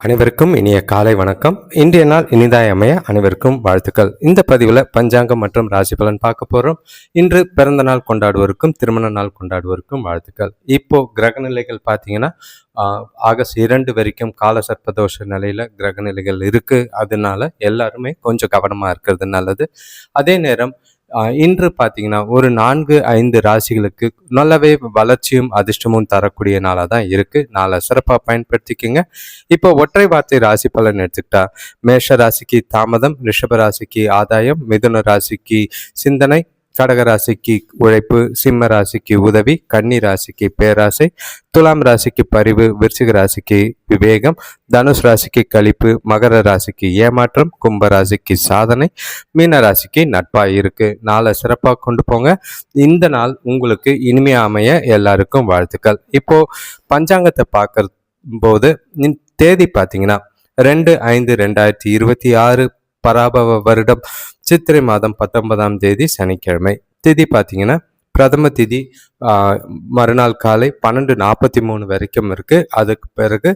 அனைவருக்கும் இனிய காலை வணக்கம். இன்றைய நாள் இனிதாய் அமைய அனைவருக்கும் வாழ்த்துக்கள். இந்த பதிவில் பஞ்சாங்கம் மற்றும் ராசி பலன் பார்க்க போகிறோம். இன்று பிறந்த நாள் கொண்டாடுவோருக்கும் திருமண நாள் கொண்டாடுவோருக்கும் வாழ்த்துக்கள். இப்போ கிரகநிலைகள் பார்த்தீங்கன்னா ஆகஸ்ட் 2 வரைக்கும் கால சர்ப்பதோஷ நிலையில் கிரகநிலைகள் இருக்குது. அதனால எல்லாருமே கொஞ்சம் கவனமாக இருக்கிறது நல்லது. அதே நேரம் இன்று பார்த்தீங்கன்னா ஒரு 4-5 ராசிகளுக்கு நல்லாவே வளர்ச்சியும் அதிர்ஷ்டமும் தரக்கூடிய நாளாக தான் இருக்குது. நாளை சிறப்பாக பயன்படுத்திக்கோங்க. இப்போ ஒற்றை வார்த்தை ராசி பலன் எடுத்துக்கிட்டா மேஷ ராசிக்கு தாமதம், ரிஷப ராசிக்கு ஆதாயம், மிதுன ராசிக்கு சிந்தனை, கடக ராசிக்கு உழைப்பு, சிம்ம ராசிக்கு உதவி, கன்னி ராசிக்கு பேராசை, துலாம் ராசிக்கு பரிவு, விருச்சிக ராசிக்கு விவேகம், தனுஷ் ராசிக்கு களிப்பு, மகர ராசிக்கு ஏமாற்றம், கும்ப ராசிக்கு சாதனை, மீன ராசிக்கு நட்பாக இருக்கு. நாளை சிறப்பாக கொண்டு போங்க. இந்த நாள் உங்களுக்கு இனிமையா அமைய எல்லாருக்கும் வாழ்த்துக்கள். இப்போ பஞ்சாங்கத்தை பார்க்கற போது தேதி பார்த்தீங்கன்னா 2/5/2026 பராபவ வருடம் சித்திரை மாதம் 19ஆம் தேதி சனிக்கிழமை. திதி பார்த்தீங்கன்னா பிரதம திதி மறுநாள் காலை 12:43 வரைக்கும் இருக்கு. அதுக்கு பிறகு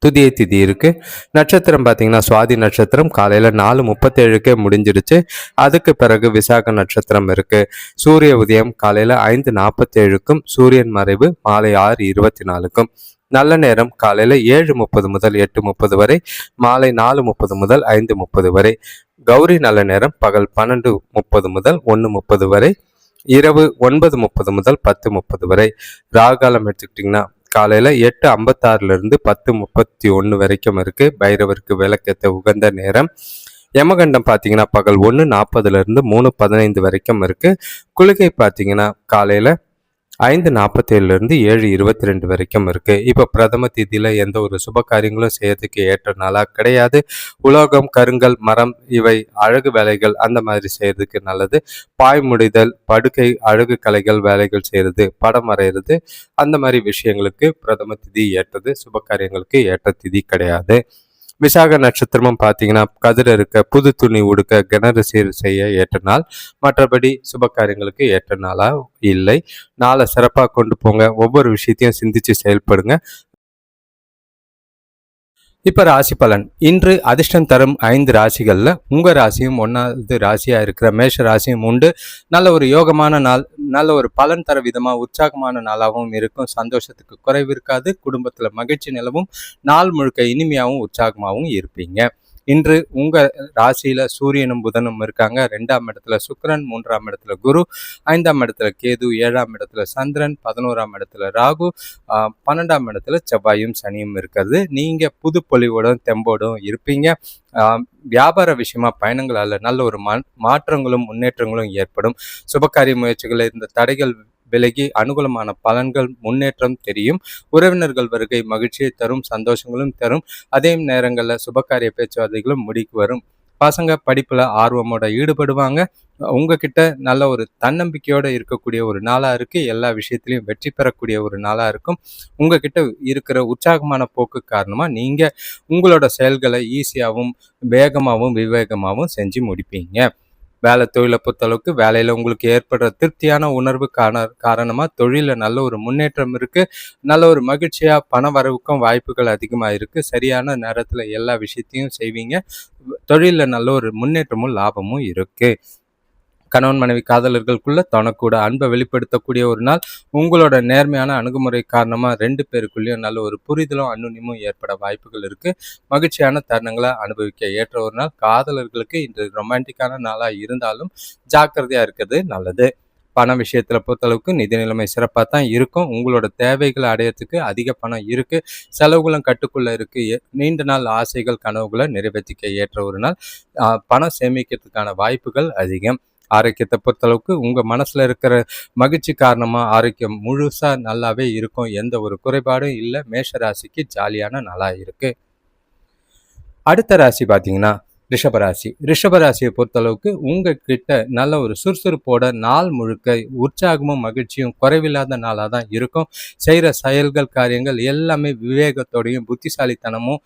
துதிய திதி இருக்கு. நட்சத்திரம் பார்த்தீங்கன்னா சுவாதி நட்சத்திரம் காலையில் 4:37 முடிஞ்சிருச்சு. அதுக்கு பிறகு விசாக நட்சத்திரம் இருக்கு. சூரிய உதயம் காலையில் 5:47க்கும், சூரியன் மறைவு மாலை 6:24க்கும். நல்ல நேரம் காலையில் 7:30 முதல் 8:30 வரை, மாலை 4:30 முதல் 5:30 வரை. கௌரி நல்ல நேரம் பகல் 12:30 முதல் 1:30 வரை, இரவு 9:30 முதல் 10:30 வரை. ராகாலம் எடுத்துக்கிட்டிங்கன்னா காலையில் 8:56 10:31 வரைக்கும் இருக்கு. பைரவருக்கு விளக்கேற்ற உகந்த நேரம். யமகண்டம் பார்த்தீங்கன்னா பகல் 1:40 3:15 வரைக்கும் இருக்கு. குளிகை பார்த்தீங்கன்னா காலையில் 5:47 7:22 வரைக்கும் இருக்கு. இப்போ பிரதம திதியில எந்த ஒரு சுப காரியங்களும் செய்யறதுக்கு ஏற்ற நாளா கிடையாது. உலோகம், கருங்கல், மரம் இவை அழகு வேலைகள் அந்த மாதிரி செய்யறதுக்கு நல்லது. பாய் முடிதல், படுக்கை, அழகு கலைகள் வேலைகள் செய்யறது, படம் வரைகிறது அந்த மாதிரி விஷயங்களுக்கு பிரதம திதி ஏற்றது. சுப காரியங்களுக்கு ஏற்ற திதி கிடையாது. விசாக நட்சத்திரமும் பார்த்தீங்கன்னா கதிர இருக்க, புது துணி உடுக்க, கிணறு சீர் செய்ய ஏற்ற நாள். மற்றபடி சுப காரியங்களுக்கு ஏற்ற நாளா இல்லை. நாளை சிறப்பாக கொண்டு போங்க. ஒவ்வொரு விஷயத்தையும் சிந்திச்சு செயல்படுங்க. இப்போ ராசி பலன். இன்று அதிர்ஷ்டம் தரும் 5 ராசிகளில் உங்கள் ராசியும் 1வது ராசியாக இருக்கிற மேஷ ராசியும் உண்டு. நல்ல ஒரு யோகமான நாள், நல்ல ஒரு பலன் தர விதமாக உற்சாகமான நாளாகவும் இருக்கும். சந்தோஷத்துக்கு குறைவு இருக்காது. குடும்பத்தில் மகிழ்ச்சி நிலவும். நாள் முழுக்க இனிமையாகவும் உற்சாகமாகவும் இருப்பீங்க. இன்று உங்கள் ராசியில் சூரியனும் புதனும் இருக்காங்க. 2ஆம் இடத்துல சுக்கிரன், 3ஆம் இடத்துல குரு, 5ஆம் இடத்துல கேது, 7ஆம் இடத்துல சந்திரன், 11ஆம் இடத்துல ராகு, 12ஆம் இடத்துல செவ்வாயும் சனியும் இருக்கிறது. நீங்கள் புது பொலிவோடும் தெம்போடும் இருப்பீங்க. வியாபார விஷயமா பயணங்களால் நல்ல ஒரு மாற்றங்களும் முன்னேற்றங்களும் ஏற்படும். சுபகாரிய முயற்சிகளில் இருந்த தடைகள் விலகி அனுகூலமான பலன்கள், முன்னேற்றம் தெரியும். உறவினர்கள் வருகை மகிழ்ச்சியை தரும், சந்தோஷங்களும் தரும். அதே நேரங்களில் சுபகாரிய பேச்சுவார்த்தைகளும் முடிக்கு வரும். பசங்க படிப்புல ஆர்வமோட ஈடுபடுவாங்க. உங்ககிட்ட நல்ல ஒரு தன்னம்பிக்கையோட இருக்கக்கூடிய ஒரு நாளா இருக்கு. எல்லா விஷயத்திலையும் வெற்றி பெறக்கூடிய ஒரு நாளா இருக்கும். உங்ககிட்ட இருக்கிற உற்சாகமான போக்கு காரணமா நீங்க உங்களோட செயல்களை ஈஸியாகவும் வேகமாகவும் விவேகமாகவும் செஞ்சு முடிப்பீங்க. வேலை தொழிலை பொறுத்தளவுக்கு வேலையில் உங்களுக்கு ஏற்படுற திருப்தியான உணர்வு காரணமாக தொழிலில் நல்ல ஒரு முன்னேற்றம் இருக்குது. நல்ல ஒரு மகிழ்ச்சியாக பண வரவுக்கும் வாய்ப்புகள் அதிகமாக இருக்குது. சரியான நேரத்தில் எல்லா விஷயத்தையும் செய்வீங்க. தொழிலில் நல்ல ஒரு முன்னேற்றமும் லாபமும் இருக்குது. கணவன் மனைவி காதலர்களுக்குள்ள தனக்கூட அன்பை வெளிப்படுத்தக்கூடிய ஒரு நாள். உங்களோட நேர்மையான அணுகுமுறை காரணமாக 2 பேருக்குள்ளேயும் நல்ல ஒரு புரிதலும் அந்நுண்ணியமும் ஏற்பட வாய்ப்புகள் இருக்குது. மகிழ்ச்சியான தருணங்களை அனுபவிக்க ஏற்ற ஒரு நாள். காதலர்களுக்கு இன்று ரொமான்டிக்கான நாளாக இருந்தாலும் ஜாக்கிரதையாக இருக்கிறது நல்லது. பண விஷயத்தில் பொறுத்தளவுக்கு நிதி நிலைமை சிறப்பாக தான் இருக்கும். உங்களோட தேவைகளை அடையிறதுக்கு அதிக பணம் இருக்குது. செலவுகளும் கட்டுக்குள்ளே இருக்குது. நீண்ட நாள் ஆசைகள், கனவுகளை நிறைவேற்றிக்க ஏற்ற ஒரு நாள். பணம் சேமிக்கிறதுக்கான வாய்ப்புகள் அதிகம். ஆரோக்கியத்தை பொறுத்தளவுக்கு உங்கள் மனசில் இருக்கிற மகிழ்ச்சி காரணமாக ஆரோக்கியம் முழுசாக நல்லாவே இருக்கும். எந்த ஒரு குறைபாடும் இல்லை. மேஷ ராசிக்கு ஜாலியான நாளாக இருக்குது. அடுத்த ராசி பார்த்தீங்கன்னா ரிஷபராசி. ரிஷபராசியை பொறுத்தளவுக்கு உங்ககிட்ட நல்ல ஒரு சுறுசுறுப்போட நாள் முழுக்க உற்சாகமும் மகிழ்ச்சியும் குறைவில்லாத நாளாக தான் இருக்கும். செய்கிற செயல்கள், காரியங்கள் எல்லாமே விவேகத்தோடையும் புத்திசாலித்தனமும்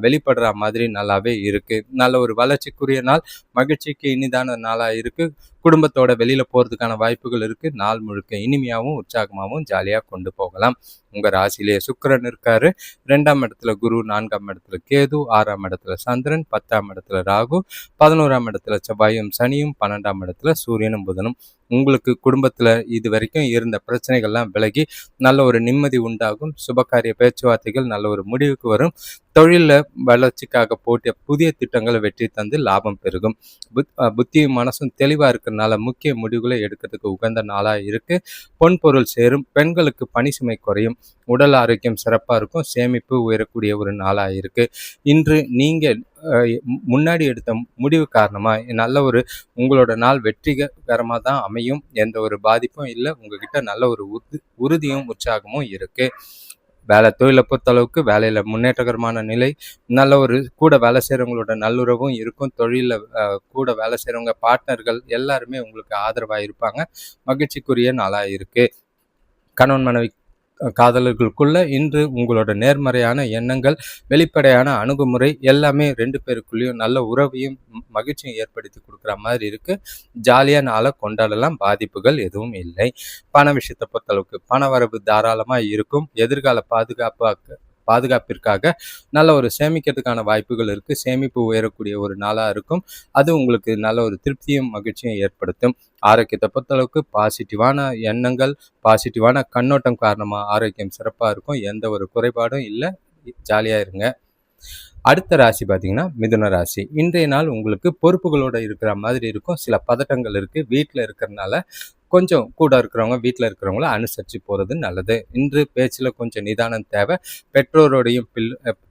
வெளிப்படுற மாதிரி நல்லாவே இருக்குது. நல்ல ஒரு வளர்ச்சிக்குரிய நாள், மகிழ்ச்சிக்கு இனிதான நாளாக இருக்குது. குடும்பத்தோட வெளியில போறதுக்கான வாய்ப்புகள் இருக்கு. நாள் முழுக்க இனிமையாவும் உற்சாகமாவும் ஜாலியா கொண்டு போகலாம். உங்க ராசியிலேயே சுக்கிரன் இருக்காரு. 2ஆம் இடத்துல குரு, 4ஆம் இடத்துல கேது, 6ஆம் இடத்துல சந்திரன், 10ஆம் இடத்துல ராகு, 11ஆம் இடத்துல செவ்வாயும் சனியும், 12ஆம் இடத்துல சூரியனும் புதனும். உங்களுக்கு குடும்பத்துல இது வரைக்கும் இருந்த பிரச்சனைகள்லாம் விலகி நல்ல ஒரு நிம்மதி உண்டாகும். சுபகாரிய பேச்சுவார்த்தைகள் நல்ல ஒரு முடிவுக்கு வரும். தொழில்ல வளர்ச்சிக்காக போட்டிய புதிய திட்டங்களை வெற்றி தந்து லாபம் பெருகும். புத்தியும் மனசும் தெளிவா இருக்கிறதுனால முக்கிய முடிவுகளை எடுக்கிறதுக்கு உகந்த நாளா இருக்கு. பொன்பொருள் சேரும். பெண்களுக்கு பணி சுமை குறையும். உடல் ஆரோக்கியம் சிறப்பா இருக்கும். சேமிப்பு உயரக்கூடிய ஒரு நாளா இருக்கு. இன்று நீங்க முன்னாடி எடுத்த முடிவு காரணமா நல்ல ஒரு உங்களோட நாள் வெற்றிகரமா தான் அமையும். எந்த ஒரு பாதிப்பும் இல்லை. உங்ககிட்ட நல்ல ஒரு உறுதியும் உற்சாகமும் இருக்கு. தொழிலை பொறுத்தளவுக்கு வேலையில முன்னேற்றகரமான நிலை, நல்ல ஒரு கூட வேலை செய்கிறவங்களோட நல்லுறவும் இருக்கும். தொழிலில் கூட வேலை செய்கிறவங்க பார்ட்னர்கள் எல்லாருமே உங்களுக்கு ஆதரவாக இருப்பாங்க. மகிழ்ச்சிக்குரிய நாளாக இருக்கு. கணவன் மனைவி காதலர்களுக்குள்ள இன்று உங்களோட நேர்மறையான எண்ணங்கள், வெளிப்படையான அணுகுமுறை எல்லாமே 2 பேருக்குள்ளேயும் நல்ல உறவையும் மகிழ்ச்சியும் ஏற்படுத்தி கொடுக்குற மாதிரி இருக்கு. ஜாலியாக நாளை கொண்டாடலாம். பாதிப்புகள் எதுவும் இல்லை. பண விஷயத்தை பொறுத்தளவுக்கு பண வரவு தாராளமாக இருக்கும். எதிர்கால பாதுகாப்பிற்காக நல்ல ஒரு சேமிக்கிறதுக்கான வாய்ப்புகள் இருக்கு. சேமிப்பு உயரக்கூடிய ஒரு நாளா இருக்கும். அது உங்களுக்கு நல்ல ஒரு திருப்தியும் மகிழ்ச்சியும் ஏற்படுத்தும். ஆரோக்கியத்தை பொறுத்தளவுக்கு பாசிட்டிவான எண்ணங்கள், பாசிட்டிவான கண்ணோட்டம் காரணமா ஆரோக்கியம் சிறப்பா இருக்கும். எந்த ஒரு குறைபாடும் இல்லை. ஜாலியா இருங்க. அடுத்த ராசி பார்த்தீங்கன்னா மிதுன ராசி. இன்றைய நாள் உங்களுக்கு பொறுப்புகளோட இருக்கிற மாதிரி இருக்கும். சில பதட்டங்கள் இருக்கு. வீட்டில் இருக்கிறதுனால கொஞ்சம் கூட இருக்கிறவங்க, வீட்டில் இருக்கிறவங்கள அனுசரித்து போகிறது நல்லது. இன்று பேச்சில் கொஞ்சம் நிதானம் தேவை. பெற்றோரோடையும்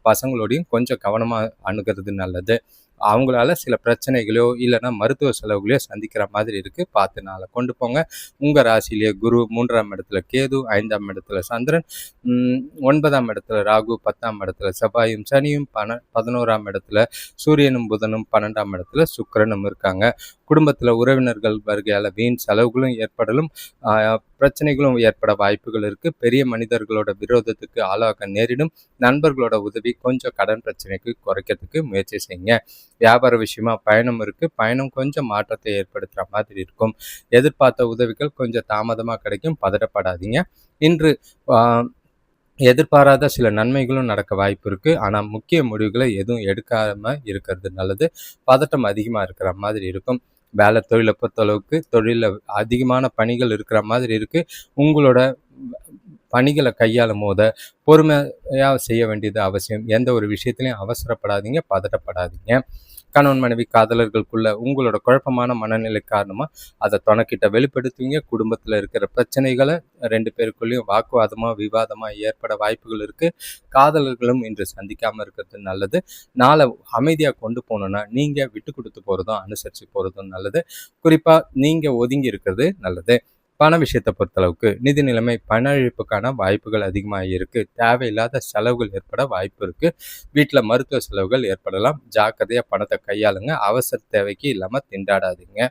பசங்களோடையும் கொஞ்சம் கவனமாக அணுகிறது நல்லது. அவங்களால சில பிரச்சனைகளோ இல்லைன்னா மருத்துவ செலவுகளையோ சந்திக்கிற மாதிரி இருக்கு. பார்த்து நாளை கொண்டு போங்க. உங்க ராசியிலேயே குரு, 3ஆம் இடத்துல கேது, 5ஆம் இடத்துல சந்திரன், 9ஆம் இடத்துல ராகு, 10ஆம் இடத்துல செவ்வாயும் சனியும், 11ஆம் இடத்துல சூரியனும் புதனும், 12ஆம் இடத்துல சுக்கிரனும் இருக்காங்க. குடும்பத்துல உறவினர்கள் வருகையால வீண் செலவுகளும் ஏற்படலும் பிரச்சனைகளும் ஏற்பட வாய்ப்புகள் இருக்கு. பெரிய மனிதர்களோட விரோதத்துக்கு ஆளாக நேரிடும். நண்பர்களோட உதவி கொஞ்சம் கடன் பிரச்சனைக்கு குறைக்கிறதுக்கு முயற்சி செய்யுங்க. வியாபார விஷயமா பயணம் இருக்கு. பயணம் கொஞ்சம் மாற்றத்தை ஏற்படுத்துற மாதிரி இருக்கும். எதிர்பார்த்த உதவிகள் கொஞ்சம் தாமதமா கிடைக்கும். பதட்டப்படாதீங்க. இன்று எதிர்பாராத சில நன்மைகளும் நடக்க வாய்ப்பு இருக்கு. ஆனா முக்கிய முடிவுகளை எதுவும் எடுக்காம இருக்கிறது நல்லது. பதட்டம் அதிகமா இருக்கிற மாதிரி இருக்கும். தொழிலை பொறுத்தளவுக்கு தொழிலில் அதிகமான பணிகள் இருக்கிற மாதிரி இருக்கு. உங்களோட பணிகளை கையாளும் போத பொறுமையாக செய்ய வேண்டியது அவசியம். எந்த ஒரு விஷயத்திலையும் அவசரப்படாதீங்க, பதட்டப்படாதீங்க. கணவன் மனைவி காதலர்களுக்குள்ள உங்களோட குழப்பமான மனநிலை காரணமாக அதை துணைக்கிட்ட வெளிப்படுத்துவீங்க. குடும்பத்தில் இருக்கிற பிரச்சனைகளை 2 பேருக்குள்ளேயும் வாக்குவாதமாக விவாதமாக ஏற்பட வாய்ப்புகள் இருக்குது. காதலர்களும் இன்று சந்திக்காமல் இருக்கிறது நல்லது. நாளை அமைதியாக கொண்டு போகணுன்னா நீங்கள் விட்டு கொடுத்து போகிறதும் அனுசரித்து போகிறதும் நல்லது. குறிப்பாக நீங்கள் ஒதுங்கி இருக்கிறது நல்லது. பண விஷயத்தை பொறுத்தளவுக்கு நிதி நிலைமை பண இழப்புக்கான வாய்ப்புகள் அதிகமாக இருக்குது. தேவையில்லாத செலவுகள் ஏற்பட வாய்ப்பு இருக்குது. வீட்டில் மருத்துவ செலவுகள் ஏற்படலாம். ஜாக்கிரதையாக பணத்தை கையாளுங்க. அவசர தேவைக்கு இல்லாமல் திண்டாடாதீங்க.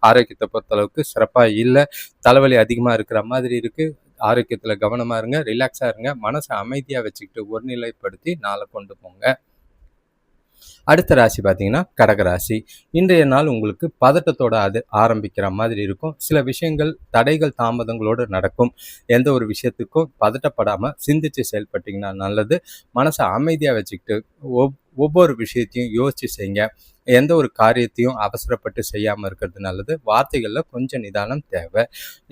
ஆரோக்கியத்தை பொறுத்தளவுக்கு சிறப்பாக இல்லை. தலைவலி அதிகமாக இருக்கிற மாதிரி இருக்குது. ஆரோக்கியத்தில் கவனமாக இருங்க. ரிலாக்ஸாக இருங்க. மனசை அமைதியாக வச்சுக்கிட்டு ஒருநிலைப்படுத்தி நாளை கொண்டு போங்க. அடுத்த ராசி பார்த்தீங்கன்னா கடகராசி. இன்றைய நாள் உங்களுக்கு பதட்டத்தோட ஆரம்பிக்கிற மாதிரி இருக்கும். சில விஷயங்கள் தடைகள் தாமதங்களோடு நடக்கும். எந்த ஒரு விஷயத்துக்கும் பதட்டப்படாமல் சிந்திச்சு செயல்பட்டீங்கன்னா நல்லது. மனசை அமைதியாக வச்சுக்கிட்டு ஒவ்வொரு விஷயத்தையும் யோசிச்சு செய்யுங்க. எந்த ஒரு காரியத்தையும் அவசரப்பட்டு செய்யாமல் இருக்கிறது நல்லது. வார்த்தைகளில் கொஞ்சம் நிதானம் தேவை.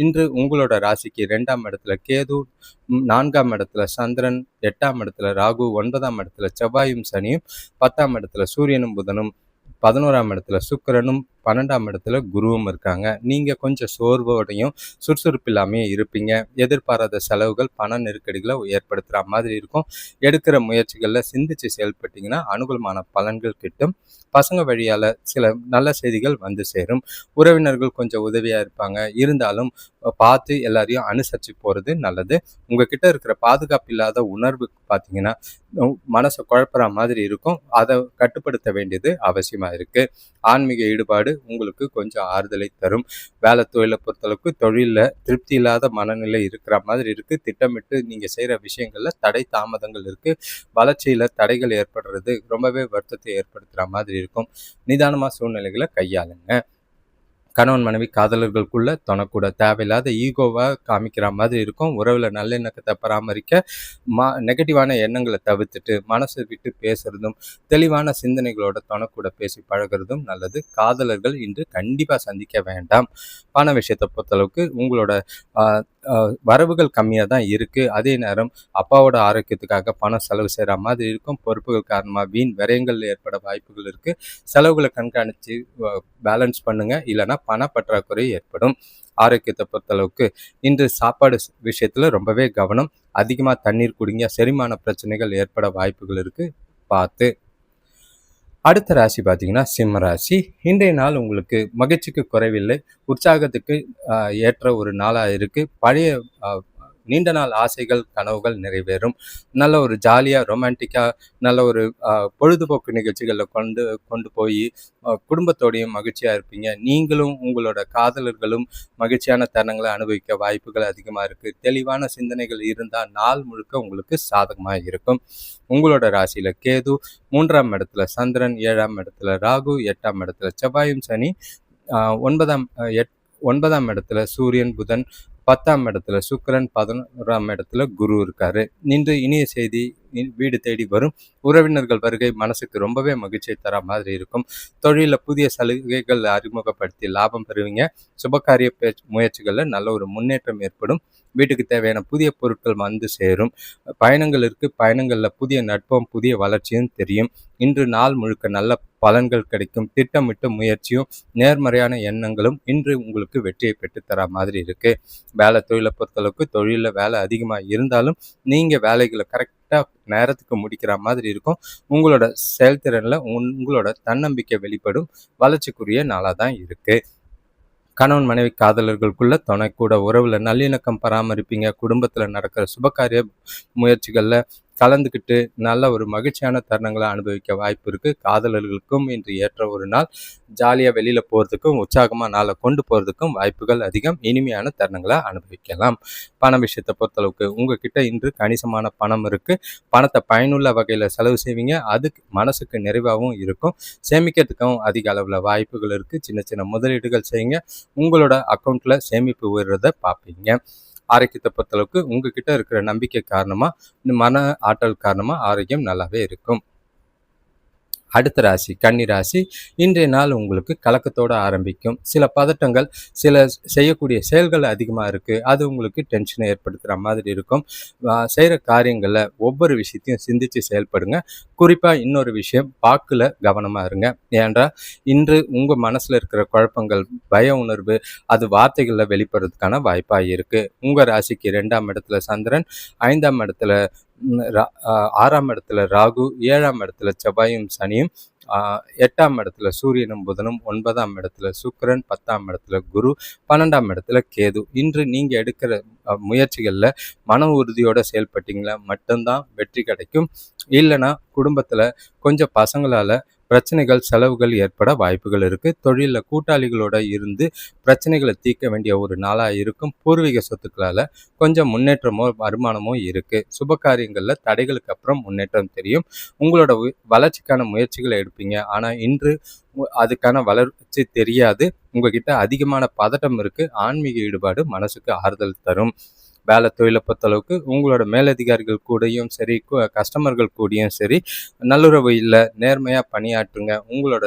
இன்று உங்களோட ராசிக்கு 2ஆம் இடத்துல கேது, 4ஆம் இடத்துல சந்திரன், 8ஆம் இடத்துல ராகு, 9ஆம் இடத்துல செவ்வாயும் சனியும், 10ஆம் இடத்துல சூரியனும் புதனும், 11ஆம் இடத்துல சுக்கிரனும், 12ஆம் இடத்துல குருவும் இருக்காங்க. நீங்கள் கொஞ்சம் சோர்வோடையும் சுறுசுறுப்பு இல்லாமையும் இருப்பீங்க. எதிர்பாராத செலவுகள் பண நெருக்கடிகளை ஏற்படுத்துகிற மாதிரி இருக்கும். எடுக்கிற முயற்சிகளில் சிந்திச்சு செயல்பட்டீங்கன்னா அனுகூலமான பலன்கள் கிட்டும். பசங்க வழியால் சில நல்ல செய்திகள் வந்து சேரும். உறவினர்கள் கொஞ்சம் உதவியாக இருப்பாங்க. இருந்தாலும் பார்த்து எல்லாரையும் அனுசரித்து போகிறது நல்லது. உங்ககிட்ட இருக்கிற பாதுகாப்பு இல்லாத உணர்வு பார்த்தீங்கன்னா மனசை குழப்புற மாதிரி இருக்கும். அதை கட்டுப்படுத்த வேண்டியது அவசியமாக இருக்குது. ஆன்மீக ஈடுபாடு உங்களுக்கு கொஞ்சம் ஆறுதலை தரும். தொழிலை பொறுத்தளவுக்கு தொழிலில் திருப்தி இல்லாத மனநிலை இருக்கிற மாதிரி இருக்குது. திட்டமிட்டு நீங்கள் செய்கிற விஷயங்களில் தடை தாமதங்கள் இருக்குது. வளர்ச்சியில் தடைகள் ஏற்படுறது ரொம்பவே வருத்தத்தை ஏற்படுத்துகிற மாதிரி இருக்கும். நிதானமாக சூழ்நிலைகளை கையாளுங்க. கணவன் மனைவி காதலர்களுக்குள்ள தொணக்கூட தேவையில்லாத ஈகோவா காமிக்கிற மாதிரி இருக்கும். உறவுல நல்லிணக்கத்தை பராமரிக்க நெகட்டிவான எண்ணங்களை தவிர்த்துட்டு மனசை விட்டு பேசுறதும் தெளிவான சிந்தனைகளோட தொணக்கூட பேசி பழகுறதும் நல்லது. காதலர்கள் இன்று கண்டிப்பா சந்திக்க வேண்டாம். பண விஷயத்தை பொறுத்தளவுக்கு உங்களோட வரவுகள் கம்மியாக தான் இருக்கு. அதே நேரம் அப்பாவோட ஆரோக்கியத்துக்காக பணம் செலவு செய்கிற மாதிரி இருக்கும். பொறுப்புகள் காரணமாக வீண் விரயங்கள் ஏற்பட வாய்ப்புகள் இருக்கு. செலவுகளை கண்காணித்து பேலன்ஸ் பண்ணுங்க, இல்லைன்னா பண பற்றாக்குறை ஏற்படும். ஆரோக்கியத்தை பொறுத்தளவுக்கு இன்று சாப்பாடு விஷயத்துல ரொம்பவே கவனம். அதிகமாக தண்ணீர் குடிங்க. செரிமான பிரச்சனைகள் ஏற்பட வாய்ப்புகள் இருக்கு, பார்த்து. அடுத்த ராசி பார்த்தீங்கன்னா சிம்ம ராசி. இன்றைய நாள் உங்களுக்கு மகிழ்ச்சிக்கு குறைவில்லை. உற்சாகத்துக்கு ஏற்ற ஒரு நாளாக இருக்கு. பழைய நீண்ட நாள் ஆசைகள் கனவுகள் நிறைவேறும். நல்ல ஒரு ஜாலியாக ரொமான்டிக்காக நல்ல ஒரு பொழுதுபோக்கு நிகழ்ச்சிகளில் கொண்டு போய் குடும்பத்தோடையும் மகிழ்ச்சியாக இருப்பீங்க. நீங்களும் உங்களோட காதலர்களும் மகிழ்ச்சியான தருணங்களை அனுபவிக்க வாய்ப்புகள் அதிகமாக இருக்குது. தெளிவான சிந்தனைகள் இருந்தால் நாள் முழுக்க உங்களுக்கு சாதகமாக இருக்கும். உங்களோட ராசியில் கேது, 3ஆம் இடத்துல சந்திரன், 7ஆம் இடத்துல ராகு, 8ஆம் இடத்துல செவ்வாயும் சனி, 9ஆம் இடத்துல சூரியன் புதன், 10ஆம் இடத்துல சுக்கிரன், 11ஆம் இடத்துல குரு இருக்காரு. இன்று இனிய செய்தி வீடு தேடி வரும். உறவினர்கள் வருகை மனசுக்கு ரொம்பவே மகிழ்ச்சியை தர மாதிரி இருக்கும். தொழிலில் புதிய சலுகைகள் அறிமுகப்படுத்தி லாபம் பெறுவீங்க. சுபகாரிய முயற்சிகளில் நல்ல ஒரு முன்னேற்றம் ஏற்படும். வீட்டுக்கு தேவையான புதிய பொருட்கள் வந்து சேரும். பயணங்கள் இருக்கு. பயணங்களில் புதிய நட்பும் புதிய வளர்ச்சியும் தெரியும். இன்று நாள் முழுக்க நல்ல பலன்கள் கிடைக்கும். திட்டமிட்ட முயற்சியும் நேர்மறையான எண்ணங்களும் இன்று உங்களுக்கு வெற்றியை பெற்றுத்தர மாதிரி இருக்கு. வேலை தொழிலை பொறுத்தளவுக்கு தொழிலில் வேலை அதிகமாக இருந்தாலும் நீங்கள் வேலைகளை கரெக்டாக நேரத்துக்கு முடிக்கிற மாதிரி இருக்கும். உங்களோட செயல்திறனில் உங்களோட தன்னம்பிக்கை வெளிப்படும். வளர்ச்சிக்குரிய நாளாக தான் இருக்கு. கணவன் மனைவி காதலர்களுக்குள்ள துணைக்கூட உறவுல நல்லிணக்கம் பராமரிப்பீங்க. குடும்பத்தில் நடக்கிற சுபகாரிய முயற்சிகளில் கலந்துக்கிட்டு நல்ல ஒரு மகிழ்ச்சியான தருணங்களை அனுபவிக்க வாய்ப்பு இருக்குது. காதலர்களுக்கும் இன்று ஏற்ற ஒரு நாள். ஜாலியாக வெளியில் போகிறதுக்கும் உற்சாகமாக நாளை கொண்டு போகிறதுக்கும் வாய்ப்புகள் அதிகம். இனிமையான தருணங்களை அனுபவிக்கலாம். பண விஷயத்தை பொறுத்தளவுக்கு உங்ககிட்ட இன்று கணிசமான பணம் இருக்குது. பணத்தை பயனுள்ள வகையில் செலவு செய்வீங்க. அதுக்கு மனசுக்கு நிறைவாகவும் இருக்கும். சேமிக்கிறதுக்கும் அதிக அளவில் வாய்ப்புகள் இருக்குது. சின்ன சின்ன முதலீடுகள் செய்யுங்க. உங்களோட அக்கௌண்ட்டில் சேமிப்பு உயர்றதை பார்ப்பீங்க. ஆரோக்கியத்தை பொறுத்தளவுக்கு உங்ககிட்ட இருக்கிற நம்பிக்கை காரணமாக, மன ஆற்றல் காரணமாக ஆரோக்கியம் நல்லாவே இருக்கும். அடுத்த ராசி கன்னி ராசி. இன்றைய நாள் உங்களுக்கு கலக்கத்தோடு ஆரம்பிக்கும். சில பதட்டங்கள், சில செய்யக்கூடிய செயல்கள் அதிகமாக இருக்குது. அது உங்களுக்கு டென்ஷனை ஏற்படுத்துகிற மாதிரி இருக்கும். செய்கிற காரியங்களில் ஒவ்வொரு விஷயத்தையும் சிந்தித்து செயல்படுங்க. குறிப்பாக இன்னொரு விஷயம், வாக்கில் கவனமாக இருங்க. ஏன்டா இன்று உங்கள் மனசில் இருக்கிற குழப்பங்கள், பய உணர்வு அது வார்த்தைகளில் வெளிப்படுறதுக்கான வாய்ப்பாக இருக்குது. உங்கள் ராசிக்கு 2ஆம் இடத்துல சந்திரன், 5ஆம் இடத்துல 6ஆம் இடத்துல ராகு, 7ஆம் இடத்துல செவ்வாயும் சனியும், 8ஆம் இடத்துல சூரியனும் புதனும், 9ஆம் இடத்துல சுக்கிரன், 10ஆம் இடத்துல குரு, 12ஆம் இடத்துல கேது. இன்று நீங்கள் எடுக்கிற முயற்சிகளில் மன உறுதியோடு செயல்பட்டீங்களா மட்டும்தான் வெற்றி கிடைக்கும். இல்லைன்னா குடும்பத்தில் கொஞ்சம் பசங்களால் பிரச்சனைகள், செலவுகள் ஏற்பட வாய்ப்புகள் இருக்குது. தொழிலில் கூட்டாளிகளோட இருந்து பிரச்சனைகளை தீர்க்க வேண்டிய ஒரு நாளாக இருக்கும். பூர்வீக சொத்துக்களால் கொஞ்சம் முன்னேற்றமோ வருமானமோ இருக்குது. சுப காரியங்களில் தடைகளுக்கு அப்புறம் முன்னேற்றம் தெரியும். உங்களோட வளர்ச்சிக்கான முயற்சிகளை எடுப்பீங்க. ஆனால் இன்று அதுக்கான வளர்ச்சி தெரியாது. உங்ககிட்ட அதிகமான பதட்டம் இருக்குது. ஆன்மீக ஈடுபாடு மனசுக்கு ஆறுதல் தரும். வேலை தொழிலை பொறுத்தளவுக்கு உங்களோட மேலதிகாரிகள் கூடயும் சரி, கஸ்டமர்கள் கூடயும் சரி, நல்லுறவு இல்லை, நேர்மையாக பணியாற்றுங்க. உங்களோட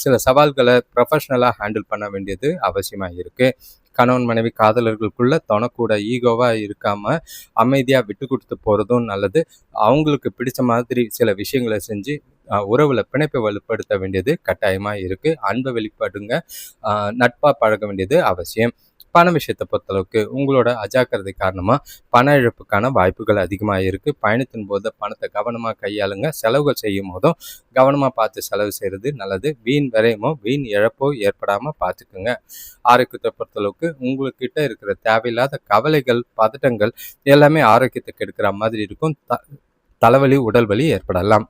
சில சவால்களை ப்ரொஃபஷ்னலாக ஹேண்டில் பண்ண வேண்டியது அவசியமாக இருக்குது. கணவன் மனைவி காதலர்களுக்குள்ள தொணக்கூட ஈகோவாக இருக்காமல் அமைதியாக விட்டு கொடுத்து போகிறதும் நல்லது. அவங்களுக்கு பிடிச்ச மாதிரி சில விஷயங்களை செஞ்சு உறவில் பிணைப்பை வலுப்படுத்த வேண்டியது கட்டாயமாக இருக்குது. அன்பை வெளிப்படுங்க. நட்பாக பழக வேண்டியது அவசியம். பண விஷயத்தை பொறுத்தளவுக்கு உங்களோட அஜாக்கிரதை காரணமாக பண இழப்புக்கான வாய்ப்புகள் அதிகமாக இருக்குது. பயணத்தின் போது பணத்தை கவனமாக கையாளுங்க. செலவுகள் செய்யும் போதும் கவனமாக பார்த்து செலவு செய்கிறது நல்லது. வீண் விரயமோ வீண் இழப்போ ஏற்படாமல் பார்த்துக்குங்க. ஆரோக்கியத்தை பொறுத்தளவுக்கு உங்கள்கிட்ட இருக்கிற தேவையில்லாத கவலைகள், பதட்டங்கள் எல்லாமே ஆரோக்கியத்தை கெடுக்கிற மாதிரி இருக்கும். தலைவலி, உடல் வலி ஏற்படலாம்.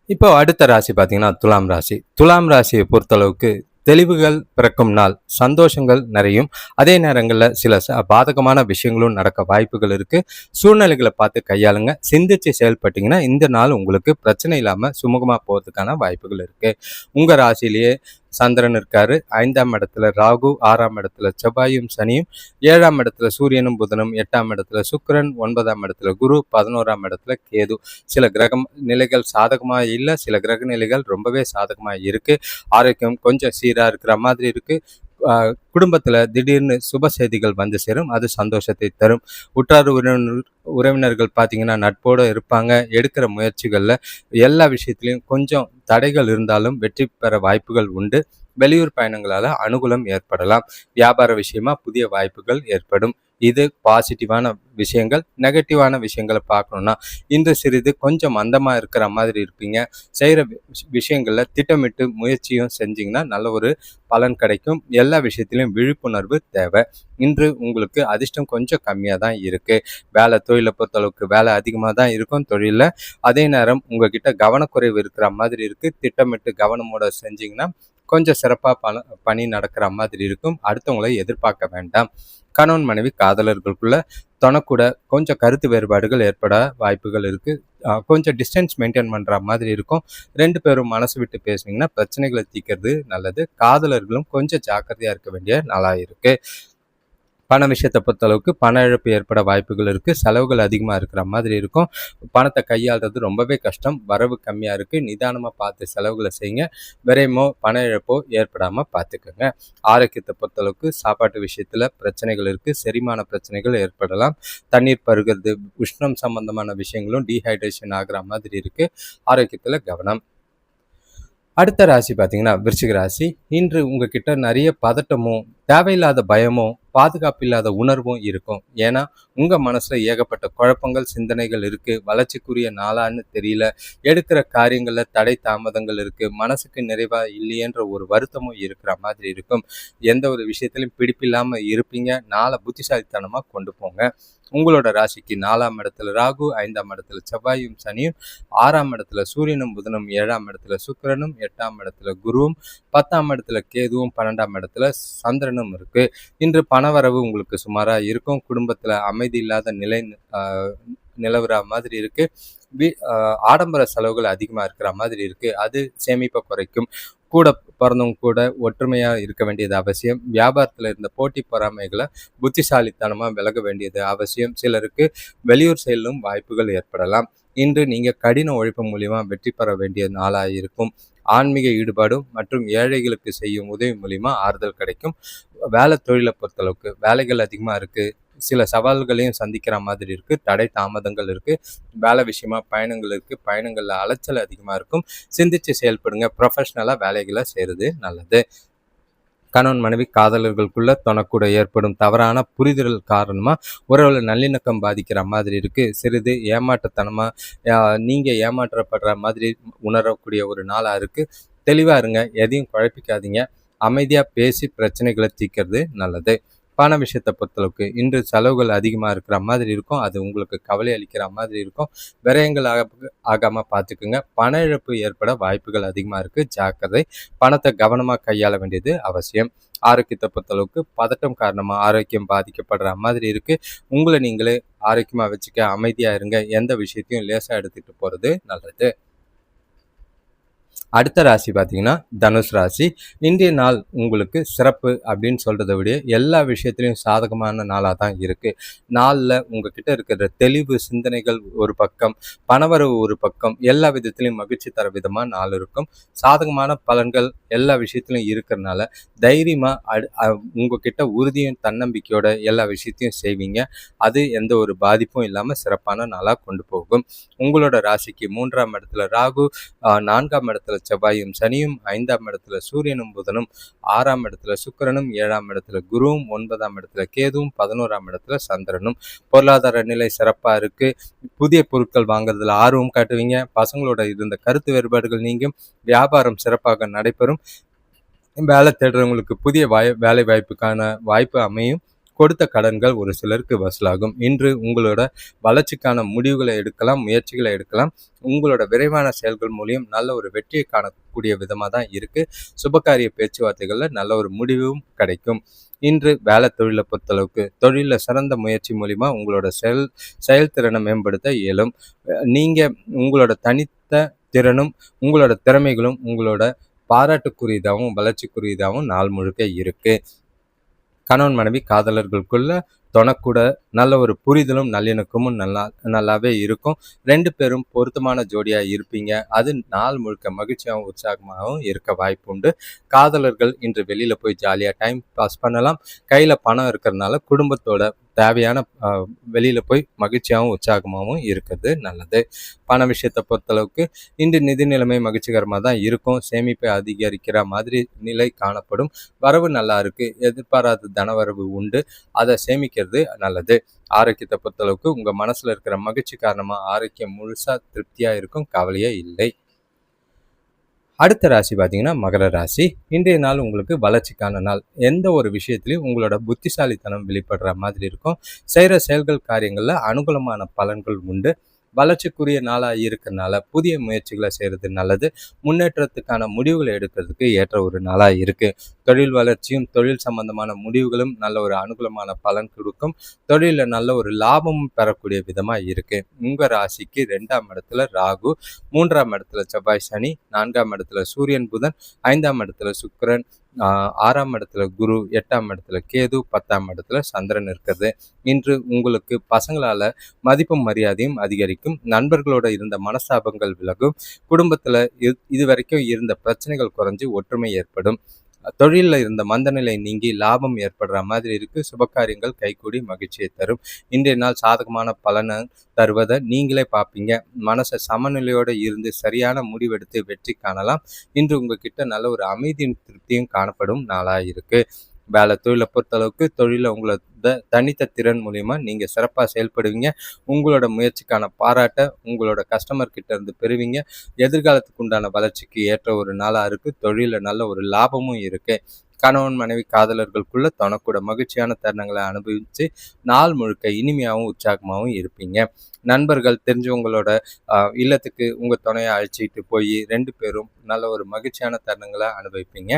இப்போ அடுத்த ராசி பார்த்தீங்கன்னா துலாம் ராசி. துலாம் ராசியை பொறுத்தளவுக்கு தெளிவுகள் பிறக்கும் நாள். சந்தோஷங்கள் நிறையும். அதே நேரங்களில் சில பாதகமான விஷயங்களும் நடக்க வாய்ப்புகள் இருக்குது. சூழ்நிலைகளை பார்த்து கையாளுங்க. சிந்திச்சு செயல்பட்டீங்கன்னா இந்த நாள் உங்களுக்கு பிரச்சனை இல்லாமல் சுமூகமாக போகிறதுக்கான வாய்ப்புகள் இருக்குது. உங்கள் ராசியிலேயே சந்திரன் இருக்காரு. 5ஆம் இடத்துல ராகு, 6ஆம் இடத்துல செவ்வாயும் சனியும், 7ஆம் இடத்துல சூரியனும் புதனும், 8ஆம் இடத்துல சுக்கிரன், 9ஆம் இடத்துல குரு, 11ஆம் இடத்துல கேது. சில கிரகம் நிலைகள் சாதகமா இல்ல, சில கிரக நிலைகள் ரொம்பவே சாதகமா இருக்கு. ஆரோக்கியம் கொஞ்சம் சீரா இருக்கிற மாதிரி இருக்கு. குடும்பத்துல திடீர்னு சுப செய்திகள் வந்து சேரும். அது சந்தோஷத்தை தரும். உற்றார் உறவினர்கள் பார்த்தீங்கன்னா நட்போடு இருப்பாங்க. எடுக்கிற முயற்சிகள்ல எல்லா விஷயத்திலையும் கொஞ்சம் தடைகள் இருந்தாலும் வெற்றி பெற வாய்ப்புகள் உண்டு. வெளியூர் பயணங்களால அனுகூலம் ஏற்படலாம். வியாபார விஷயமா புதிய வாய்ப்புகள் ஏற்படும். இது பாசிட்டிவான விஷயங்கள். நெகட்டிவான விஷயங்களை பார்க்கணும்னா இன்று சிறிது கொஞ்சம் மந்தமா இருக்கிற மாதிரி இருப்பீங்க. செய்கிற விஷயங்கள்ல திட்டமிட்டு முயற்சியும் செஞ்சீங்கன்னா நல்ல ஒரு பலன் கிடைக்கும். எல்லா விஷயத்திலையும் விழிப்புணர்வு தேவை. இன்று உங்களுக்கு அதிர்ஷ்டம் கொஞ்சம் கம்மியாக தான் இருக்கு. தொழிலை பொறுத்தளவுக்கு வேலை அதிகமாக தான் இருக்கும் தொழிலில். அதே நேரம் உங்ககிட்ட கவனக்குறைவு இருக்கிற மாதிரி இருக்கு. திட்டமிட்டு கவனமோட செஞ்சீங்கன்னா கொஞ்சம் சிறப்பாக பணி நடக்கிற மாதிரி இருக்கும். அடுத்தவங்களை எதிர்பார்க்க வேண்டாம். கணவன் மனைவி காதலர்களுக்குள்ள தொணக்கூட கொஞ்சம் கருத்து வேறுபாடுகள் ஏற்பட வாய்ப்புகள் இருக்கு. கொஞ்சம் டிஸ்டன்ஸ் மெயின்டைன் பண்ற மாதிரி இருக்கும். 2 பேரும் மனசு விட்டு பேசுனீங்கன்னா பிரச்சனைகளை தீர்க்கிறது நல்லது. காதலர்களும் கொஞ்சம் ஜாக்கிரதையா இருக்க வேண்டிய நாளா இருக்கு. பண விஷயத்தை பொறுத்தளவுக்கு பண இழப்பு ஏற்பட வாய்ப்புகள் இருக்குது. செலவுகள் அதிகமாக இருக்கிற மாதிரி இருக்கும். பணத்தை கையாளுறது ரொம்பவே கஷ்டம். வரவு கம்மியாக இருக்குது. நிதானமாக பார்த்து செலவுகளை செய்யுங்க. விரயமோ பண இழப்போ ஏற்படாமல் பார்த்துக்கோங்க. ஆரோக்கியத்தை பொறுத்தளவுக்கு சாப்பாட்டு விஷயத்தில் பிரச்சனைகள் இருக்குது. செரிமான பிரச்சனைகள் ஏற்படலாம். தண்ணீர் பருகிறது, உஷ்ணம் சம்பந்தமான விஷயங்களும் டீஹைட்ரேஷன் ஆகிற மாதிரி இருக்குது. ஆரோக்கியத்தில் கவனம். அடுத்த ராசி பார்த்தீங்கன்னா விருச்சிக ராசி. இன்று உங்ககிட்ட நிறைய பதட்டமும் தேவையில்லாத பயமும் பாதுகாப்பு இல்லாத உணர்வும் இருக்கும். ஏன்னா உங்க மனசுல ஏகப்பட்ட குழப்பங்கள் சிந்தனைகள் இருக்கு. வளர்ச்சிக்குரிய நாளான்னு தெரியல. எடுக்கிற காரியங்கள்ல தடை தாமதங்கள் இருக்கு. மனசுக்கு நிறைவா இல்லையன்ற ஒரு வருத்தமும் இருக்கிற மாதிரி இருக்கும். எந்த ஒரு விஷயத்திலும் பிடிப்பில்லாம இருப்பீங்க. நாளை புத்திசாலித்தனமா கொண்டு போங்க. உங்களோட ராசிக்கு 4ஆம் இடத்துல ராகு, 5ஆம் இடத்துல செவ்வாயும் சனியும், 6ஆம் இடத்துல சூரியனும் புதனும், 7ஆம் இடத்துல சுக்கிரனும், 8ஆம் இடத்துல குருவும், 10ஆம் இடத்துல கேதுவும், 12ஆம் இடத்துல சந்திரனும் இருக்கு. இன்று பணவரவு உங்களுக்கு சுமாரா இருக்கும். குடும்பத்துல அமைதி இல்லாத நிலை நிலவுற மாதிரி இருக்கு. ஆடம்பர செலவுகள் அதிகமா இருக்கிற மாதிரி இருக்கு. அது சேமிப்பை குறைக்கும். கூட பிறந்தவங்க கூட ஒற்றுமையா இருக்க வேண்டியது அவசியம். வியாபாரத்துல இருந்த போட்டி பொறாமைகளை புத்திசாலித்தனமா விலக வேண்டியது அவசியம். சிலருக்கு வெளியூர் செல்லும் வாய்ப்புகள் ஏற்படலாம். இன்று நீங்க கடின உழைப்பு மூலியமா வெற்றி பெற வேண்டிய நாளாக இருக்கும். ஆன்மீக ஈடுபாடும் மற்றும் ஏழைகளுக்கு செய்யும் உதவி மூலியமா ஆறுதல் கிடைக்கும். தொழிலை பொறுத்தளவுக்கு வேலைகள் அதிகமா இருக்கு. சில சவால்களையும் சந்திக்கிற மாதிரி இருக்கு. தடை தாமதங்கள் இருக்கு. வேலை விஷயமா பயணங்கள் இருக்கு. பயணங்கள்ல அலைச்சல் அதிகமா இருக்கும். சிந்திச்சு செயல்படுங்க. ப்ரொஃபஷனலா வேலைகளை செய்யறது நல்லது. கணவன் மனைவி காதலர்களுக்குள்ள தனக்கூட ஏற்படும் தவறான புரிதல் காரணமா உறவுல நல்லிணக்கம் பாதிக்கிற மாதிரி இருக்கு. சிறிது ஏமாற்றத்தனமா நீங்க ஏமாற்றப்படுற மாதிரி உணரக்கூடிய ஒரு நாளா இருக்கு. தெளிவா இருங்க. எதையும் குழப்பிக்காதீங்க. அமைதியா பேசி பிரச்சனைகளை தீர்க்கிறது நல்லது. பண விஷயத்தை பொறுத்தளவுக்கு இன்று செலவுகள் அதிகமாக இருக்கிற மாதிரி இருக்கும். அது உங்களுக்கு கவலை அளிக்கிற மாதிரி இருக்கும். விரயங்கள் ஆகாமல் பார்த்துக்குங்க. பண இழப்பு ஏற்பட வாய்ப்புகள் அதிகமாக இருக்குது. ஜாக்கிரதை. பணத்தை கவனமாக கையாள வேண்டியது அவசியம். ஆரோக்கியத்தை பொறுத்தளவுக்கு பதட்டம் காரணமாக ஆரோக்கியம் பாதிக்கப்படுற மாதிரி இருக்குது. உங்களை நீங்களே ஆரோக்கியமாக வச்சுக்க அமைதியாக இருங்க. எந்த விஷயத்தையும் லேசாக எடுத்துகிட்டு போகிறது நல்லது. அடுத்த ராசி பார்த்தீங்கன்னா தனுஷ் ராசி. இன்றைய நாள் உங்களுக்கு சிறப்பு அப்படின்னு சொல்கிறத விட எல்லா விஷயத்துலையும் சாதகமான நாளாக தான் இருக்குது. நாளில் உங்ககிட்ட இருக்கிற தெளிவு சிந்தனைகள் ஒரு பக்கம், பணவரவு ஒரு பக்கம், எல்லா விதத்துலையும் மகிழ்ச்சி தர விதமாக நாள் இருக்கும். சாதகமான பலன்கள் எல்லா விஷயத்துலையும் இருக்கிறனால தைரியமாக உங்ககிட்ட உறுதியும் தன்னம்பிக்கையோட எல்லா விஷயத்தையும் செய்வீங்க. அது எந்த ஒரு பாதிப்பும் இல்லாமல் சிறப்பான நாளாக கொண்டு போகும். உங்களோட ராசிக்கு 3ஆம் இடத்துல ராகு, 4ஆம் இடத்துல செவ்வாயும் சனியும், 5ஆம் இடத்துல சூரியனும் புதனும், 6ஆம் இடத்துல சுக்கிரனும், 7ஆம் இடத்துல குருவும், 9ஆம் இடத்துல கேதுவும், 11ஆம் இடத்துல சந்திரனும். பொருளாதார நிலை சிறப்பா இருக்கு. புதிய பொருட்கள் வாங்குறதுல ஆர்வம் காட்டுவீங்க. பசங்களோட இருந்த கருத்து வேறுபாடுகள் நீங்கும். வியாபாரம் சிறப்பாக நடைபெறும். வேலை தேடுறவங்களுக்கு புதிய வேலை வாய்ப்புக்கான வாய்ப்பு அமையும். கொடுத்த கடன்கள் ஒரு சிலருக்கு வசூலாகும். இன்று உங்களோட வளர்ச்சிக்கான முடிவுகளை எடுக்கலாம், முயற்சிகளை எடுக்கலாம். உங்களோட விரைவான செயல்கள் மூலியம் நல்ல ஒரு வெற்றியை காணக்கூடிய விதமாக தான் இருக்குது. சுபகாரிய பேச்சுவார்த்தைகளில் நல்ல ஒரு முடிவும் கிடைக்கும். இன்று தொழிலை பொறுத்தளவுக்கு தொழிலில் சிறந்த முயற்சி மூலிமா உங்களோட செயல்திறனை மேம்படுத்த இயலும். நீங்கள் உங்களோட தனித்த திறனும் உங்களோட திறமைகளும் உங்களோட பாராட்டுக்குரியதாகவும் வளர்ச்சிக்குரியதாகவும் நாள் முழுக்க இருக்கு. கணவன் மனைவி காதலர்களுக்குள்ள தொணக்கூட நல்ல ஒரு புரிதலும் நல்லிணக்கமும் நல்லாவே இருக்கும். 2 பேரும் பொருத்தமான ஜோடியா இருப்பீங்க. அது நாள் முழுக்க மகிழ்ச்சியாகவும் உற்சாகமாகவும் இருக்க வாய்ப்பு உண்டு. காதலர்கள் இன்று வெளியில போய் ஜாலியா டைம் பாஸ் பண்ணலாம். கையில பணம் இருக்கிறதுனால குடும்பத்தோட தேவையான வெளியில போய் மகிழ்ச்சியாகவும் உற்சாகமாகவும் இருக்கிறது நல்லது. பண விஷயத்தை பொறுத்தளவுக்கு இன்று நிதி நிலைமை மகிழ்ச்சிகரமாக தான் இருக்கும். சேமிப்பை அதிகரிக்கிற மாதிரி நிலை காணப்படும். வரவு நல்லா இருக்கு. எதிர்பாராத தனவரவு உண்டு. அதை சேமிக்கிறது நல்லது. ஆரோக்கியத்தை பொறுத்தளவுக்கு உங்க மனசுல இருக்கிற மகிழ்ச்சி காரணமா ஆரோக்கியம் முழுசா திருப்தியா இருக்கும். கவலையே இல்லை. அடுத்த ராசி பார்த்தீங்கன்னா மகர ராசி. இன்றைய நாள் உங்களுக்கு வளர்ச்சிக்கான நாள். எந்த ஒரு விஷயத்திலையும் உங்களோட புத்திசாலித்தனம் வெளிப்படுற மாதிரி இருக்கும். செய்கிற செயல்கள் காரியங்களில் அனுகூலமான பலன்கள் உண்டு. வளர்ச்சிக்குரிய நாளாக இருக்கிறதுனால புதிய முயற்சிகளை செய்கிறது நல்லது. முன்னேற்றத்துக்கான முடிவுகளை எடுக்கிறதுக்கு ஏற்ற ஒரு நாளாக இருக்குது. தொழில் வளர்ச்சியும் தொழில் சம்பந்தமான முடிவுகளும் நல்ல ஒரு அனுகூலமான பலன் கொடுக்கும். தொழிலில் நல்ல ஒரு லாபமும் பெறக்கூடிய விதமாக இருக்குது. உங்கள் ராசிக்கு 2ஆம் இடத்துல ராகு, 3ஆம் இடத்துல செவ்வாய் சனி, 4ஆம் இடத்துல சூரியன் புதன், 5ஆம் இடத்துல சுக்கிரன், 6ஆம் இடத்துல குரு, 8ஆம் இடத்துல கேது, 10ஆம் இடத்துல சந்திரன் இருக்கிறது. இன்று உங்களுக்கு பசங்களால் மதிப்பும் மரியாதையும் அதிகரிக்கும். நண்பர்களோட இருந்த மனஸ்தாபங்கள் விலகும். குடும்பத்தில் இதுவரைக்கும் இருந்த பிரச்சனைகள் குறைஞ்சி ஒற்றுமை ஏற்படும். தொழிலில் இருந்த மந்தநிலை நீங்கி லாபம் ஏற்படுற மாதிரி இருக்கு. சுபகாரியங்கள் கைகூடி மகிழ்ச்சியை தரும். இன்றைய நாள் சாதகமான பலனை தருவதை நீங்களே பார்ப்பீங்க. மனசை சமநிலையோடு இருந்து சரியான முடிவெடுத்து வெற்றி காணலாம். இன்று உங்ககிட்ட நல்ல ஒரு அமைதியும் திருப்தியும் காணப்படும் நாளாக இருக்கு. வேலை தொழிலை பொறுத்தளவுக்கு தொழிலில் உங்களோட தனித்த திறன் மூலிமா நீங்கள் சிறப்பாக செயல்படுவீங்க. உங்களோட முயற்சிக்கான பாராட்டை உங்களோட கஸ்டமர் கிட்ட இருந்து பெறுவீங்க. எதிர்காலத்துக்கு உண்டான வளர்ச்சிக்கு ஏற்ற ஒரு நாளாக இருக்குது. தொழிலில் நல்ல ஒரு லாபமும் இருக்குது. கணவன் மனைவி காதலர்களுக்குள்ள தனக்கூட மகிழ்ச்சியான தருணங்களை அனுபவித்து நாள் முழுக்க இனிமையாகவும் உற்சாகமாகவும் இருப்பீங்க. நண்பர்கள் தெரிஞ்சவங்களோட இல்லத்துக்கு உங்கள் துணையை அழைச்சிட்டு போய் 2 பேரும் நல்ல ஒரு மகிழ்ச்சியான தருணங்களை அனுபவிப்பீங்க.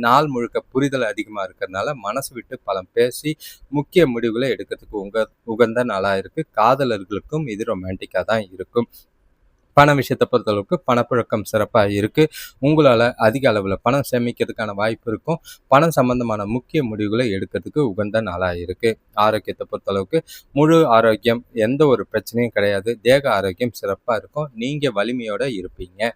நாள் முழுக்க புரிதல் அதிகமாக இருக்கிறதுனால மனசு விட்டு பலம் பேசி முக்கிய முடிவுகளை எடுக்கிறதுக்கு உகந்த நாளாக இருக்குது. காதலர்களுக்கும் இது ரொமான்டிக்காக தான் இருக்கும். பண விஷயத்தை பொறுத்தளவுக்கு பணப்புழக்கம் சிறப்பாக இருக்குது. உங்களால் அதிக அளவில் பணம் சேமிக்கிறதுக்கான வாய்ப்பு இருக்கும். பணம் சம்பந்தமான முக்கிய முடிவுகளை எடுக்கிறதுக்கு உகந்த நாளாக இருக்குது. ஆரோக்கியத்தை பொறுத்தளவுக்கு முழு ஆரோக்கியம், எந்த ஒரு பிரச்சனையும் கிடையாது. தேக ஆரோக்கியம் சிறப்பாக இருக்கும். நீங்கள் வலிமையோடு இருப்பீங்க.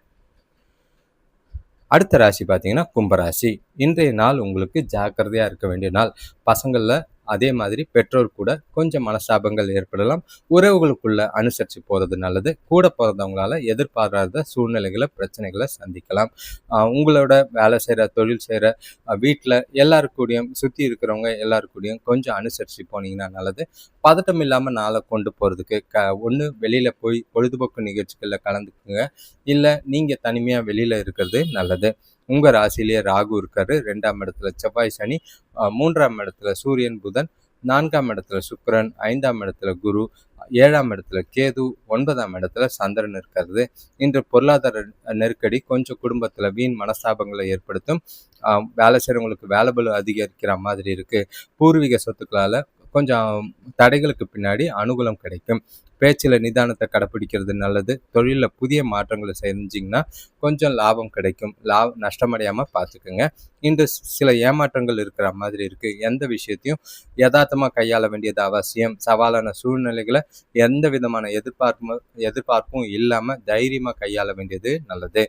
அடுத்த ராசி பார்த்தீங்கன்னா கும்பராசி. இன்றைய நாள் உங்களுக்கு ஜாக்கிரதையாக இருக்க வேண்டிய நாள். பசங்களில் அதே மாதிரி பெற்றோர் கூட கொஞ்சம் மனஸ்தாபங்கள் ஏற்படலாம். உறவுகளுக்குள்ள அனுசரித்து போகிறது நல்லது. கூட பிறந்தவங்களால எதிர்பாராத சூழ்நிலைகளை பிரச்சனைகளை சந்திக்கலாம். உங்களோட வேலை செய்கிற தொழில் செய்கிற வீட்டில் எல்லாருக்கூடையும் சுற்றி இருக்கிறவங்க எல்லாருக்கூடையும் கொஞ்சம் அனுசரித்து போனீங்கன்னா நல்லது. பதட்டம் இல்லாமல் நாளை கொண்டு போகிறதுக்கு ஒன்று வெளியில் போய் பொழுதுபோக்கு நிகழ்ச்சிகளில் கலந்துக்குங்க. இல்லை நீங்கள் தனிமையாக வெளியில் இருக்கிறது நல்லது. உங்கள் ராசிலேயே ராகு இருக்காரு. 2ஆம் இடத்துல செவ்வாய் சனி, 3ஆம் இடத்துல சூரியன் புதன், 4ஆம் இடத்துல சுக்கிரன், 5ஆம் இடத்துல குரு, 7ஆம் இடத்துல கேது, 9ஆம் இடத்துல சந்திரன் இருக்கிறது. இன்று பொருளாதார நெருக்கடி கொஞ்சம் குடும்பத்தில் வீண் மனஸ்தாபங்களை ஏற்படுத்தும். வேலை செய்கிறவங்களுக்கு வேலை பளு அதிகரிக்கிற மாதிரி இருக்குது. பூர்வீக சொத்துக்களால் கொஞ்சம் தடைகளுக்கு பின்னாடி அனுகூலம் கிடைக்கும். பேச்சில் நிதானத்தை கடைப்பிடிக்கிறது நல்லது. தொழிலில் புதிய மாற்றங்களை செஞ்சிங்கன்னா கொஞ்சம் லாபம் கிடைக்கும். நஷ்டமடையாமல் பார்த்துக்குங்க. இன்று சில ஏமாற்றங்கள் இருக்கிற மாதிரி இருக்குது. எந்த விஷயத்தையும் யதார்த்தமாக கையாள வேண்டியது அவசியம். சவாலான சூழ்நிலைகளை எந்த விதமான எதிர்பார்ப்பும் இல்லாமல் தைரியமாக கையாள வேண்டியது நல்லது.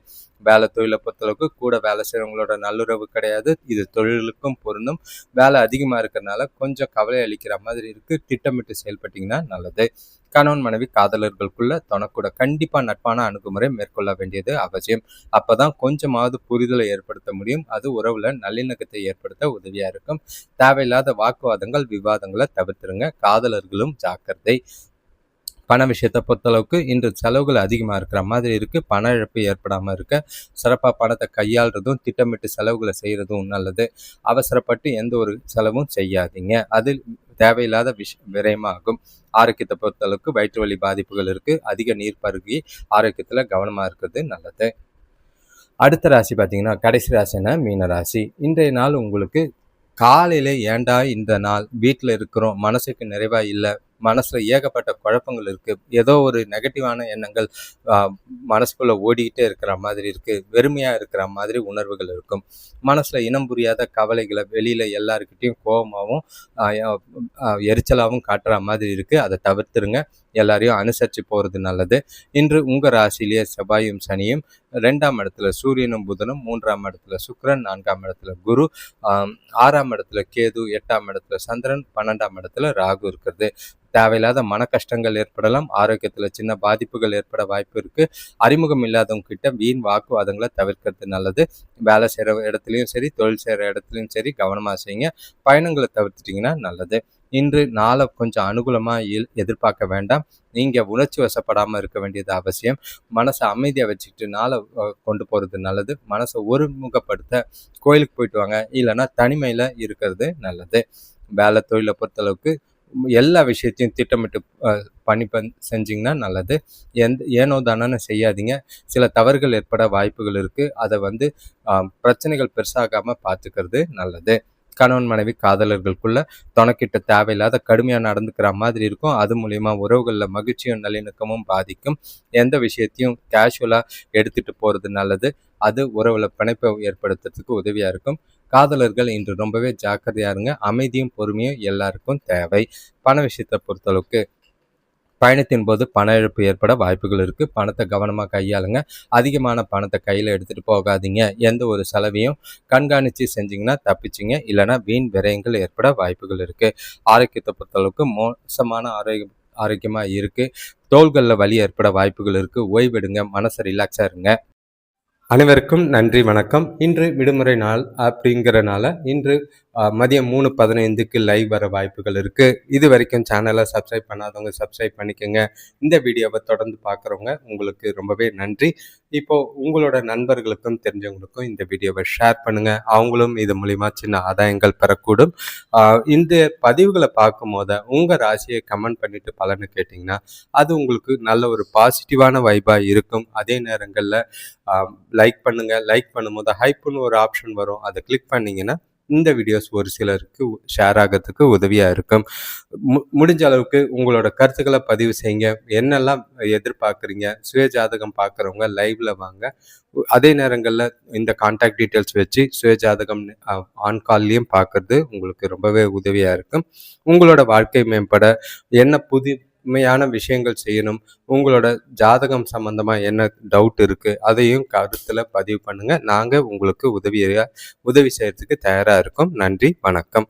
வேலை தொழிலை பொறுத்தளவுக்கு கூட வேலை செய்கிறவங்களோட நல்லுறவு கிடையாது. இது தொழிலுக்கும் பொருந்தும். வேலை அதிகமாக இருக்கிறதுனால கொஞ்சம் கவலை அளிக்கிற மாதிரி இருக்குது. திட்டமிட்டு செயல்பட்டிங்கன்னா நல்லது. கணவன் மனைவி காதலர்களுக்குள்ள தனக்கூட கண்டிப்பாக நட்பான அணுகுமுறை மேற்கொள்ள வேண்டியது அவசியம். அப்போதான் கொஞ்சமாவது புரிதலை ஏற்படுத்த முடியும். அது உறவுல நல்லிணக்கத்தை ஏற்படுத்த உதவியாக இருக்கும். தேவையில்லாத வாக்குவாதங்கள் விவாதங்களை தவிர்த்துருங்க. காதலர்களும் ஜாக்கிரதை. பண விஷயத்தை பொறுத்தளவுக்கு இன்று செலவுகள் அதிகமாக இருக்கிற மாதிரி இருக்குது. பண இழப்பு ஏற்படாமல் இருக்க சிறப்பாக பணத்தை கையாளுறதும் திட்டமிட்டு செலவுகளை செய்கிறதும் நல்லது. அவசரப்பட்டு எந்த ஒரு செலவும் செய்யாதீங்க. அது தேவையில்லாத விரயமாகும். ஆரோக்கியத்தை பொறுத்தளவுக்கு வயிற்று வலி பாதிப்புகள் இருக்குது. அதிக நீர் பருகி ஆரோக்கியத்தில் கவனமாக இருக்கிறது நல்லது. அடுத்த ராசி பார்த்தீங்கன்னா கடைசி ராசினா மீன ராசி. இன்றைய நாள் உங்களுக்கு காலையில் ஏண்டா இந்த நாள் வீட்டில் இருக்கிறோம், மனசுக்கு நிறைவாக இல்லை, மனசில் ஏகப்பட்ட குழப்பங்கள் இருக்குது. ஏதோ ஒரு நெகட்டிவான எண்ணங்கள் மனசுக்குள்ளே ஓடிக்கிட்டே இருக்கிற மாதிரி இருக்குது. வெறுமையாக இருக்கிற மாதிரி உணர்வுகள் இருக்கும். மனசில் இனம் புரியாத கவலைகளை வெளியில் எல்லாருக்கிட்டையும் கோபமாகவும் எரிச்சலாகவும் காட்டுற மாதிரி இருக்குது. அதை தவிர்த்துருங்க. எல்லாரையும் அனுசரித்து போகிறது நல்லது. இன்று உங்கள் ராசியிலேயே செவ்வாயும் சனியும், 2ஆம் இடத்துல சூரியனும் புதனும், 3ஆம் இடத்துல சுக்கிரன், 4ஆம் இடத்துல குரு, 6ஆம் இடத்துல கேது, 8ஆம் இடத்துல சந்திரன், 12ஆம் இடத்துல ராகு இருக்கிறது. தேவையில்லாத மன கஷ்டங்கள் ஏற்படலாம். ஆரோக்கியத்தில் சின்ன பாதிப்புகள் ஏற்பட வாய்ப்பு இருக்குது. அறிமுகம் இல்லாதவங்க கிட்ட வீண் வாக்குவாதங்களை தவிர்க்கிறது நல்லது. வேலை செய்கிற இடத்துலையும் சரி, தொழில் செய்கிற இடத்துலையும் சரி கவனமாக செய்யுங்க. பயணங்களை தவிர்த்துட்டிங்கன்னா நல்லது. இன்று நாளை கொஞ்சம் அனுகூலமாக எதிர்பார்க்க வேண்டாம். நீங்கள் உணர்ச்சி வசப்படாமல் இருக்க வேண்டியது அவசியம். மனசை அமைதியாக வச்சுக்கிட்டு நாளை கொண்டு போகிறது நல்லது. மனசை ஒருமுகப்படுத்த கோயிலுக்கு போயிட்டு வாங்க, இல்லைன்னா தனிமையில் இருக்கிறது நல்லது. வேலை தொழிலை பொறுத்தளவுக்கு எல்லா விஷயத்தையும் திட்டமிட்டு செஞ்சிங்கன்னா நல்லது. ஏனோ தானோன்னு செய்யாதீங்க. சில தவறுகள் ஏற்பட வாய்ப்புகள் இருக்குது. அதை பிரச்சனைகள் பெருசாகாமல் பார்த்துக்கிறது நல்லது. கணவன் மனைவி காதலர்களுக்குள்ள துணைக்கிட்ட தேவையில்லாத கடுமையாக நடந்துக்கிற மாதிரி இருக்கும். அது மூலிமா உறவுகளில் மகிழ்ச்சியும் நல்லிணக்கமும் பாதிக்கும். எந்த விஷயத்தையும் கேஷுவலாக எடுத்துகிட்டு போகிறது நல்லது. அது உறவில் பிணைப்பை ஏற்படுத்துறதுக்கு உதவியாக இருக்கும். காதலர்கள் இன்று ரொம்பவே ஜாக்கிரதையாக இருங்க. அமைதியும் பொறுமையும் எல்லாருக்கும் தேவை. பண விஷயத்தை பொறுத்தளவுக்கு பயணத்தின் போது பண இழப்பு ஏற்பட வாய்ப்புகள் இருக்குது. பணத்தை கவனமாக கையாளுங்க. அதிகமான பணத்தை கையில் எடுத்துகிட்டு போகாதீங்க. எந்த ஒரு செலவையும் கண்காணித்து செஞ்சிங்கன்னா தப்பிச்சிங்க. இல்லைனா வீண் விரயங்கள் ஏற்பட வாய்ப்புகள் இருக்குது. ஆரோக்கியத்தை பொறுத்தளவுக்கு மோசமான ஆரோக்கியமாக இருக்குது. தோள்களில் வலி ஏற்பட வாய்ப்புகள் இருக்குது. ஓய்வெடுங்க. மனசை ரிலாக்ஸாக இருங்க. அனைவருக்கும் நன்றி, வணக்கம். இன்று விடுமுறை நாள் அப்படிங்கிறனால இன்று மதியம் 3:15க்கு லைவ் வர வாய்ப்புகள் இருக்குது. இது வரைக்கும் சேனலை சப்ஸ்கிரைப் பண்ணாதவங்க சப்ஸ்கிரைப் பண்ணிக்கோங்க. இந்த வீடியோவை தொடர்ந்து பார்க்குறவங்க உங்களுக்கு ரொம்பவே நன்றி. இப்போது உங்களோட நண்பர்களுக்கும் தெரிஞ்சவங்களுக்கும் இந்த வீடியோவை ஷேர் பண்ணுங்கள். அவங்களும் இது மூலிமா சின்ன ஆதாயங்கள் பெறக்கூடும். இந்த பதிவுகளை பார்க்கும் போது உங்கள் ராசியை கமெண்ட் பண்ணிவிட்டு பலன்னு கேட்டிங்கன்னா அது உங்களுக்கு நல்ல ஒரு பாசிட்டிவான வைபாக இருக்கும். அதே நேரங்களில் லைக் பண்ணுங்கள். லைக் பண்ணும்போது ஹைப்புன்னு ஒரு ஆப்ஷன் வரும். அதை கிளிக் பண்ணிங்கன்னா இந்த வீடியோஸ் ஒரு சிலருக்கு ஷேர் ஆகிறதுக்கு உதவியாக இருக்கும். முடிஞ்ச அளவுக்கு உங்களோட கருத்துக்களை பதிவு செய்யுங்க. என்னெல்லாம் எதிர்பார்க்குறீங்க? சுய ஜாதகம் பார்க்குறவங்க லைவில் வாங்க. அதே நேரங்களில் இந்த கான்டாக்ட் டீட்டெயில்ஸ் வச்சு சுய ஜாதகம் ஆன் கால்லையும் பார்க்குறது உங்களுக்கு ரொம்பவே உதவியாக இருக்கும். உங்களோட வாழ்க்கை மேம்பட என்ன உண்மையான விஷயங்கள் செய்யணும், உங்களோட ஜாதகம் சம்பந்தமாக என்ன டவுட் இருக்குது அதையும் கருத்தில் பதிவு பண்ணுங்கள். நாங்கள் உங்களுக்கு உதவி செய்கிறதுக்கு தயாராக இருக்கோம். நன்றி, வணக்கம்.